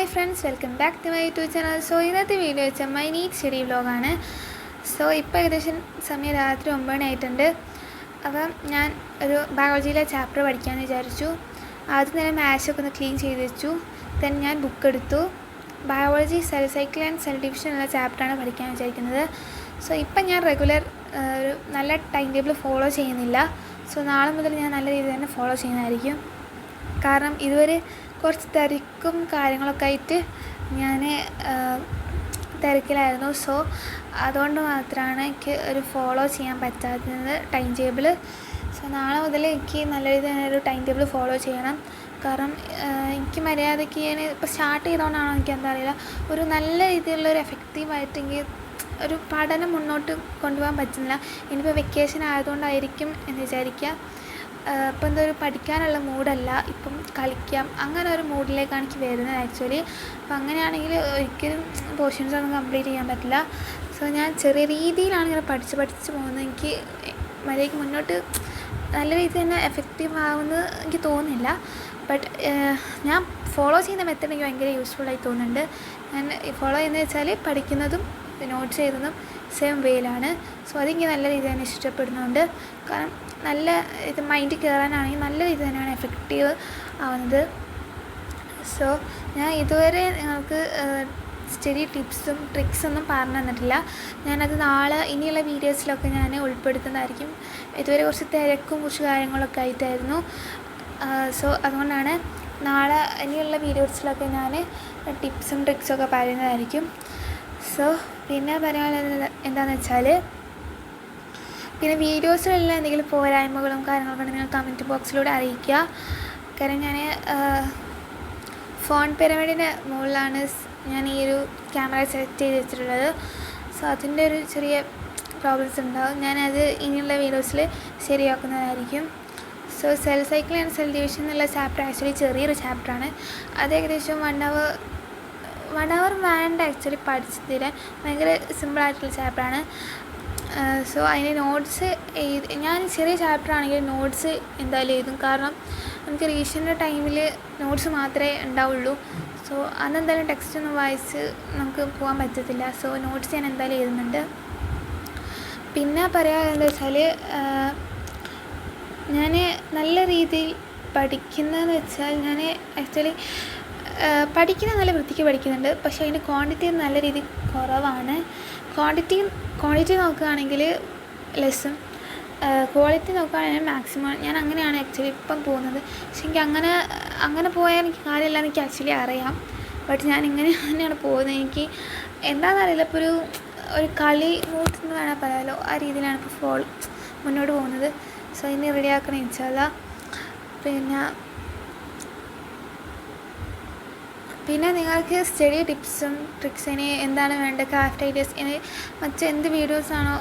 Hi friends, welcome back to my YouTube channel. So ഇന്നത്തെ video വെച്ചാൽ my NEET study വ്ലോഗാണ്. So ഇപ്പോൾ ഏകദേശം സമയം രാത്രി 9 മണിയായിട്ടുണ്ട്. അപ്പം ഞാൻ ഒരു ബയോളജിയിലെ ചാപ്റ്റർ പഠിക്കാമെന്ന് വിചാരിച്ചു. ആദ്യം തന്നെ മാത്സൊക്കെ ഒന്ന് ക്ലീൻ ചെയ്ത് വെച്ചു. ദെൻ ഞാൻ ബുക്ക് എടുത്തു. Biology cell cycle and cell division എന്ന ചാപ്റ്ററാണ് പഠിക്കാൻ വിചാരിക്കുന്നത്. സോ ഇപ്പം ഞാൻ റെഗുലർ ഒരു നല്ല ടൈം ടേബിൾ ഫോളോ ചെയ്യുന്നില്ല. സോ നാളെ മുതൽ ഞാൻ നല്ല രീതിയിൽ തന്നെ ഫോളോ ചെയ്യുന്നതായിരിക്കും. കാരണം ഇതുവരെ കുറച്ച് തിരക്കും കാര്യങ്ങളൊക്കെ ആയിട്ട് ഞാൻ തിരക്കിലായിരുന്നു. സോ അതുകൊണ്ട് മാത്രമാണ് എനിക്ക് ഒരു ഫോളോ ചെയ്യാൻ പറ്റാത്തത് ടൈം ടേബിൾ. സോ നാളെ മുതൽ എനിക്ക് നല്ല രീതിയിൽ തന്നെ ഒരു ടൈം ടേബിൾ ഫോളോ ചെയ്യണം. കാരണം എനിക്ക് മര്യാദയ്ക്ക് ഞാൻ ഇപ്പോൾ സ്റ്റാർട്ട് ചെയ്തുകൊണ്ടാണോ എനിക്ക് എന്താ അറിയില്ല, ഒരു നല്ല രീതിയിലുള്ളൊരു എഫക്റ്റീവായിട്ട് എനിക്ക് ഒരു പഠനം മുന്നോട്ട് കൊണ്ടുപോകാൻ പറ്റുന്നില്ല. ഇനിയിപ്പോൾ വെക്കേഷൻ ആയതുകൊണ്ടായിരിക്കും എന്ന് വിചാരിക്കുക. ഇപ്പം എന്തൊരു പഠിക്കാനുള്ള മൂഡല്ല, ഇപ്പം കളിക്കാം അങ്ങനെ ഒരു മൂഡിലേക്കാണ് എനിക്ക് വരുന്നത് ആക്ച്വലി. അപ്പം അങ്ങനെയാണെങ്കിൽ ഒരിക്കലും പോർഷൻസ് ഒന്നും കംപ്ലീറ്റ് ചെയ്യാൻ പറ്റില്ല. സോ ഞാൻ ചെറിയ രീതിയിലാണ് ഇങ്ങനെ പഠിച്ച് പോകുന്നത്. എനിക്ക് മര്യാദയ്ക്ക് മുന്നോട്ട് നല്ല രീതിയിൽ തന്നെ എഫക്റ്റീവ് ആവുമെന്ന് എനിക്ക് തോന്നുന്നില്ല. ബട്ട് ഞാൻ ഫോളോ ചെയ്യുന്ന മെത്തേഡ് എനിക്ക് ഭയങ്കര യൂസ്ഫുള്ളായി തോന്നുന്നുണ്ട്. ഞാൻ ഫോളോ ചെയ്യുന്നത് വെച്ചാൽ പഠിക്കുന്നതും നോട്ട്സ് ചെയ്തതും സെയിം വേയിലാണ്. സോ അതെനിക്ക് നല്ല രീതിയിൽ തന്നെ ഇഷ്ടപ്പെടുന്നുണ്ട്. കാരണം നല്ല ഇത് മൈൻഡിൽ കയറാനാണെങ്കിൽ നല്ല രീതിയിൽ തന്നെയാണ് എഫക്റ്റീവ് ആവുന്നത്. സോ ഞാൻ ഇതുവരെ നിങ്ങൾക്ക് സ്റ്റഡി ടിപ്സും ട്രിക്സൊന്നും പറഞ്ഞു തന്നിട്ടില്ല. ഞാനത് നാളെ ഇനിയുള്ള വീഡിയോസിലൊക്കെ ഞാൻ ഉൾപ്പെടുത്തുന്നതായിരിക്കും. ഇതുവരെ കുറച്ച് തിരക്കും കുറച്ച് കാര്യങ്ങളൊക്കെ ആയിട്ടായിരുന്നു. സോ അതുകൊണ്ടാണ് നാളെ ഇനിയുള്ള വീഡിയോസിലൊക്കെ ഞാൻ ടിപ്സും ട്രിക്സൊക്കെ പറയുന്നതായിരിക്കും. സോ പിന്നെ പറയാനുള്ളത് എന്താണെന്ന് വെച്ചാൽ, പിന്നെ വീഡിയോസിലെല്ലാം എന്തെങ്കിലും പോരായ്മകളും കാര്യങ്ങളൊക്കെ ഉണ്ടെങ്കിൽ നിങ്ങൾ കമൻറ്റ് ബോക്സിലൂടെ അറിയിക്കുക. കാരണം ഞാൻ ഫോൺ പിരമിഡിൻ്റെ മുകളിലാണ് ഞാൻ ഈ ഒരു ക്യാമറ സെറ്റ് ചെയ്ത് വെച്ചിട്ടുള്ളത്. സോ അതിൻ്റെ ഒരു ചെറിയ പ്രോബ്ലംസ് ഉണ്ടാകും. ഞാനത് ഇനിയുള്ള വീഡിയോസിൽ ശരിയാക്കുന്നതായിരിക്കും. So cell cycle and cell division എന്നുള്ള ചാപ്റ്റർ ആക്ച്വലി ചെറിയൊരു ചാപ്റ്ററാണ്. അത് ഏകദേശം 1 hour വേണ്ട ആക്ച്വലി പഠിച്ച് തീരാൻ. ഭയങ്കര സിമ്പിളായിട്ടുള്ള ചാപ്റ്ററാണ്. സോ അതിന് നോട്ട്സ് ഞാൻ ചെറിയ ചാപ്റ്റർ ആണെങ്കിൽ നോട്ട്സ് എന്തായാലും എഴുതും. കാരണം നമുക്ക് റിവിഷൻ്റെ ടൈമിൽ നോട്ട്സ് മാത്രമേ ഉണ്ടാവുള്ളൂ. സോ അന്നെന്തായാലും ടെക്സ്റ്റ് ഒന്നും വായിച്ച് നമുക്ക് പോകാൻ പറ്റത്തില്ല. സോ നോട്ട്സ് ഞാൻ എന്തായാലും എഴുതുന്നുണ്ട്. പിന്നെ പറയാമെന്ന് വെച്ചാൽ, ഞാൻ നല്ല രീതിയിൽ പഠിക്കുന്നതെന്ന് വെച്ചാൽ ഞാൻ ആക്ച്വലി പഠിക്കുന്നത് നല്ല വൃത്തിക്ക് പഠിക്കുന്നുണ്ട്. പക്ഷേ അതിൻ്റെ ക്വാണ്ടിറ്റി നല്ല രീതിയിൽ കുറവാണ്. ക്വാണ്ടിറ്റി നോക്കുകയാണെങ്കിൽ ലെസ്സും, ക്വാളിറ്റി നോക്കുകയാണെങ്കിൽ മാക്സിമം. ഞാൻ അങ്ങനെയാണ് ആക്ച്വലി ഇപ്പം പോകുന്നത്. പക്ഷേ എനിക്ക് അങ്ങനെ പോയാൽ എനിക്ക് കാര്യമില്ല എനിക്ക് ആക്ച്വലി അറിയാം. ബട്ട് ഞാൻ ഇങ്ങനെ തന്നെയാണ് പോകുന്നത്. എനിക്ക് എന്താണെന്നറിയില്ല, ഇപ്പോൾ ഒരു കളി മൂഡ് എന്ന് വേണമെങ്കിൽ പറയാമല്ലോ, ആ രീതിയിലാണ് ഇപ്പോൾ മുന്നോട്ട് പോകുന്നത്. സോ ഇനി റെഡിയാക്കണം ഇൻഷാല്ലാ. പിന്നെ നിങ്ങൾക്ക് സ്റ്റഡി ടിപ്സും ട്രിക്സിന് എന്താണ് വേണ്ടത്, ക്രാഫ്റ്റ് ഐഡിയാസ്, മറ്റെന്ത് വീഡിയോസാണോ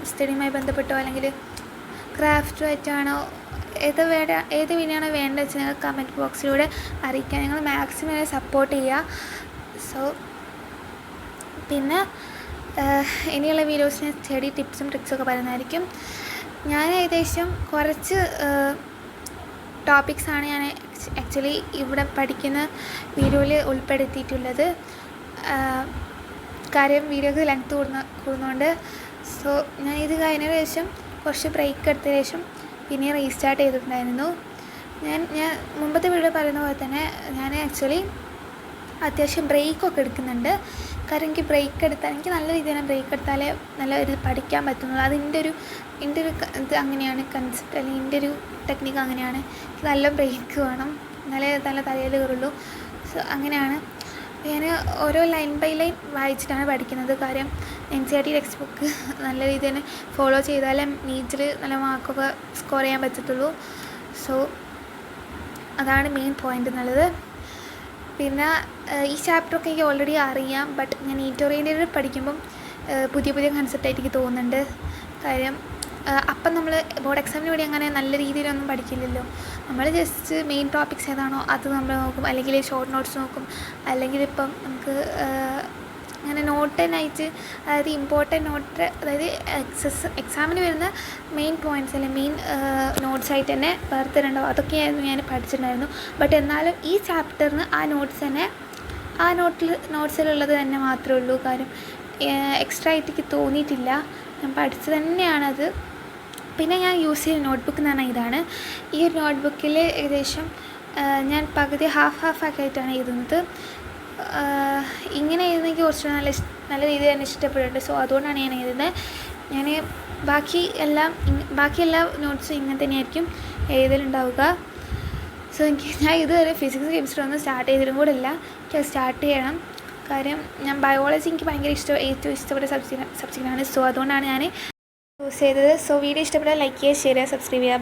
സ്റ്റഡിയുമായി ബന്ധപ്പെട്ടോ അല്ലെങ്കിൽ ക്രാഫ്റ്റുമായിട്ടാണോ ഏത് വീഡിയോ ആണോ വേണ്ടത് വെച്ചാൽ നിങ്ങൾ കമൻറ്റ് ബോക്സിലൂടെ അറിയിക്കുക. നിങ്ങൾ മാക്സിമം സപ്പോർട്ട് ചെയ്യുക. സോ പിന്നെ ഇനിയുള്ള വീഡിയോസിന് സ്റ്റഡി ടിപ്സും ട്രിക്സൊക്കെ പറയുന്നതായിരിക്കും. ഞാൻ ഏകദേശം കുറച്ച് ടോപ്പിക്സാണ് ഞാൻ ആക്ച്വലി ഇവിടെ പഠിക്കുന്ന വീഡിയോയിൽ ഉൾപ്പെടുത്തിയിട്ടുള്ളത്. കാര്യം വീഡിയോക്ക് ലെങ്ത് കൂടുന്നതുകൊണ്ട്. സോ ഞാൻ ഇത് കഴിഞ്ഞതിന് ശേഷം കുറച്ച് ബ്രേക്ക് എടുത്തതിന് ശേഷം പിന്നെ റീസ്റ്റാർട്ട് ചെയ്തിട്ടുണ്ടായിരുന്നു. ഞാൻ മുമ്പത്തെ വീഡിയോ പറയുന്ന പോലെ തന്നെ ഞാൻ ആക്ച്വലി അത്യാവശ്യം ബ്രേക്കൊക്കെ എടുക്കുന്നുണ്ട്. കാരണം എനിക്ക് എനിക്ക് നല്ല രീതിയിൽ ബ്രേക്ക് എടുത്താലേ നല്ല ഒരു പഠിക്കാൻ പറ്റുന്നുള്ളൂ. അത് എൻ്റെ ഒരു ഇത് അങ്ങനെയാണ് കൺസെപ്റ്റ്, അല്ലെങ്കിൽ എൻ്റെ ഒരു ടെക്നിക്ക് അങ്ങനെയാണ്. എനിക്ക് നല്ല ബ്രേക്ക് വേണം, നല്ല തലയിൽ കയറുള്ളൂ. സോ അങ്ങനെയാണ് ഞാൻ ഓരോ ലൈൻ ബൈ ലൈൻ വായിച്ചിട്ടാണ് പഠിക്കുന്നത്. കാര്യം NCERT ടെക്സ്റ്റ് ബുക്ക് നല്ല രീതിയിൽ തന്നെ ഫോളോ ചെയ്താലേ നീറ്റിൽ നല്ല മാർക്കൊക്കെ സ്കോർ ചെയ്യാൻ പറ്റത്തുള്ളൂ. സോ അതാണ് മെയിൻ പോയിൻ്റ് എന്നുള്ളത്. പിന്നെ ഈ ചാപ്റ്ററൊക്കെ എനിക്ക് ഓൾറെഡി അറിയാം. ബട്ട് ഞാൻ നീറ്റ് ഓറിയൻറ്റഡ് പഠിക്കുമ്പം പുതിയ കൺസെപ്റ്റായിട്ട് എനിക്ക് തോന്നുന്നുണ്ട്. കാര്യം അപ്പം നമ്മൾ ബോർഡ് എക്സാമിന് വേണ്ടി അങ്ങനെ നല്ല രീതിയിലൊന്നും പഠിക്കില്ലല്ലോ. നമ്മൾ ജസ്റ്റ് മെയിൻ ടോപ്പിക്സ് ഏതാണോ അത് നമ്മൾ നോക്കും, അല്ലെങ്കിൽ ഷോർട്ട് നോട്ട്സ് നോക്കും, അല്ലെങ്കിൽ ഇപ്പം നമുക്ക് അങ്ങനെ നോട്ടിനായിട്ട്, അതായത് ഇമ്പോർട്ടൻറ്റ് നോട്ട്, അതായത് എക്സാമിന് വരുന്ന മെയിൻ പോയിൻറ്റ്സ് അല്ലെങ്കിൽ മെയിൻ നോട്ട്സായിട്ട് തന്നെ വേർതിരുണ്ടാവും. അതൊക്കെയായിരുന്നു ഞാൻ പഠിച്ചിട്ടുണ്ടായിരുന്നു. ബട്ട് എന്നാലും ഈ ചാപ്റ്ററിന് ആ നോട്ട്സ് തന്നെ ആ നോട്ട്സിലുള്ളത് തന്നെ മാത്രമേ ഉള്ളൂ. കാര്യം എക്സ്ട്രാ ആയിട്ട് എനിക്ക് തോന്നിയിട്ടില്ല. ഞാൻ പഠിച്ചത് തന്നെയാണത്. പിന്നെ ഞാൻ യൂസ് ചെയ്യുന്ന നോട്ട്ബുക്ക് എന്ന് പറഞ്ഞാൽ ഇതാണ്. ഈ ഒരു നോട്ട്ബുക്കിൽ ഏകദേശം ഞാൻ പകുതി ഹാഫ് ആയിട്ടാണ് എഴുതുന്നത്. ഇങ്ങനെ എഴുതുന്നെങ്കിൽ കുറച്ച് നല്ല രീതിയിൽ തന്നെ ഇഷ്ടപ്പെടുന്നുണ്ട്. സോ അതുകൊണ്ടാണ് ഞാൻ എഴുതുന്നത്. ഞാൻ ബാക്കി എല്ലാ നോട്ട്സും ഇങ്ങനെ തന്നെയായിരിക്കും എഴുതലുണ്ടാവുക. സോ ഞാൻ ഇതുവരെ ഫിസിക്സ് കെമിസ്ട്രി ഒന്നും സ്റ്റാർട്ട് ചെയ്തിട്ടും കൂടെ ഇല്ല. എനിക്ക് സ്റ്റാർട്ട് ചെയ്യണം. കാര്യം ഞാൻ ബയോളജി എനിക്ക് ഭയങ്കര ഏറ്റവും ഇഷ്ടപ്പെട്ട സബ്ജക്റ്റാണ്. സോ അതുകൊണ്ടാണ് ഞാൻ യൂസ് ചെയ്തത്. സോ വീഡിയോ ഇഷ്ടപ്പെട്ടാൽ ലൈക്ക് ചെയ്യുക, ഷെയർ ചെയ്യുക, സബ്സ്ക്രൈബ് ചെയ്യുക.